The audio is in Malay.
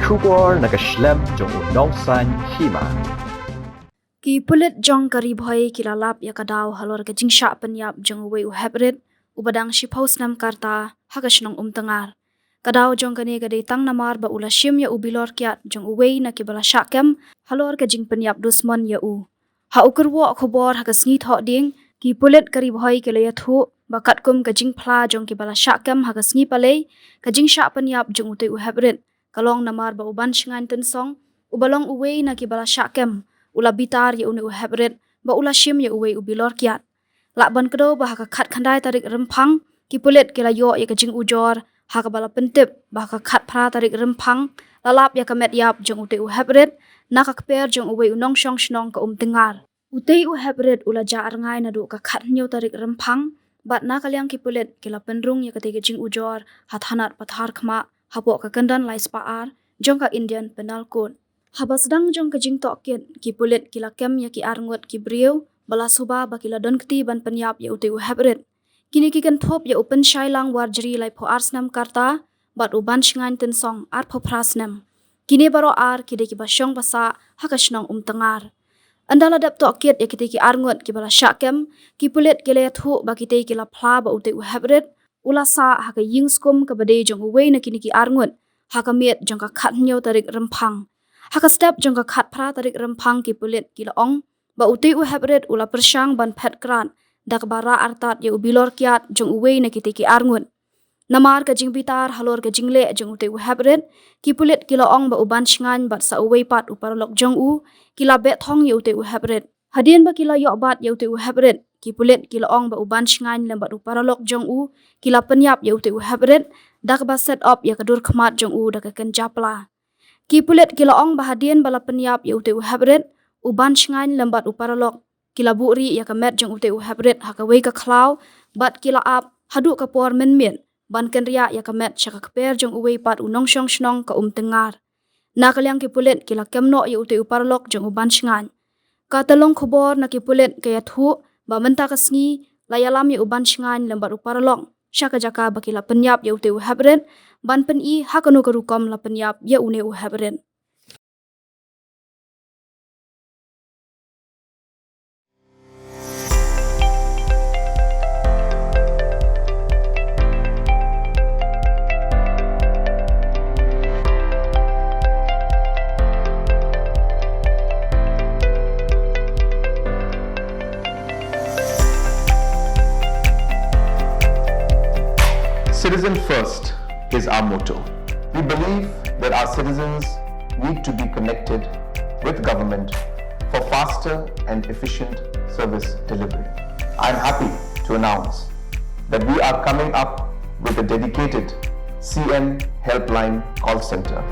Kubor nakaslem jong nongsan Hima. Ki pulit Jong kari bhoi kilalap ya kadaw halor ke Jingpynïap jong uwe u Heprit ubadang shiphaus nam karta hakashnong tengar. Kadaw Jong kane gade tang Namar ba ula Shim ya u Bilor Kyiad jong uwe na kibala syakem halor ke Jingpynïap dusman ya u. Ha ukurwo khobor hakasngi thok ding ki pulit kari bhoi kilaya thu bakat kum ke Jingpla jong kibala syakem hakasngi palei ke Jingpynïap jong ute u Heprit kalong Namar ba uban shingan tensong ubalong uwe na kibala syakem ula bitar ya une u Heprit ba ula Shim ya uwe u Bilor Kyiad. Lakban kedo bah ka khat khandai tarik rempang ki pulit kila yo ya ke jing ujor ha ka bala pentip bah ka khat phra tarik rempang lalap ya ka met yap jong ute u Heprit na ka kper jong uwe u nong shong shnong ka tengar. Ute u Heprit ula ja arngai na du ka khat nyo tarik rempang bat na kalyang ki pulit kila penrung ya ke te jing ujor hathanat pathar khma hapo ka kandan lai spaar jong ka Indian Penal Code. Habasdang jong ke jing tokit ki pulit kila kem ya ki arngot ki brieu bala suba ba kila don kti ban penyap ya ute u Heprit. Kini ki kan thop ya open shailang warjri lai pho arsnam karta bat uban shingan tensong ar pho prasnam. Kini baro ar ki de ki basyong basa hakashnong tengar. Andala dap tokit ya kite ki arngot ki bala syakem ki pulit kila ya thu ba kite kila phla ba ute u Heprit ula sa haka yingskum ka bade jong uwe na kini ki arngot haka miet jong ka khat nyo tarik rempang. Haka step jong ka khat phra tarik rempang ki pulit kila ong ba ute u Heprit ula persyang ban phet kran dak bara artat ya u Bilor Kyiad jong uwe na kite ki arngut. Namar ka jing bitar halor ka jingle jong ute u Heprit ki pulit kila ong ba uban shingan bat sa uwe pat u paralok jong u kila bet thong ya ute u Heprit. Hadien ba kila yok bat ya ute u Heprit ki pulit kila ong ba uban shingan lem bat u paralok jong u kila penyap ya ute u Heprit dak ba set up ya kadur khmat jong u dak kan japla. Ki pulit kila ong bahadien bala penyap ya ute u Heprit uban shingan lembat u paralok kila buri ya kamet jong ute u Heprit hakawei ka klau bat kila ap hadu ka por men ban ken ria ya kamet syaka kper jong uwe pat u nong shong shnong ka tengar. Na kalyang ki pulit kila kemno ya ute u paralok jong uban shingan. Ka telong khobor na ki pulit kaya thu ba menta kasngi layalam ya uban shingan lembat u paralok syaka jaka bakila penyap ya ute u Heprit ban pen I hakanu karukom la penyap ya une u Heprit. Citizen first is our motto. We believe that our citizens need to be connected with government for faster and efficient service delivery. I am happy to announce that we are coming up with a dedicated CM helpline call center.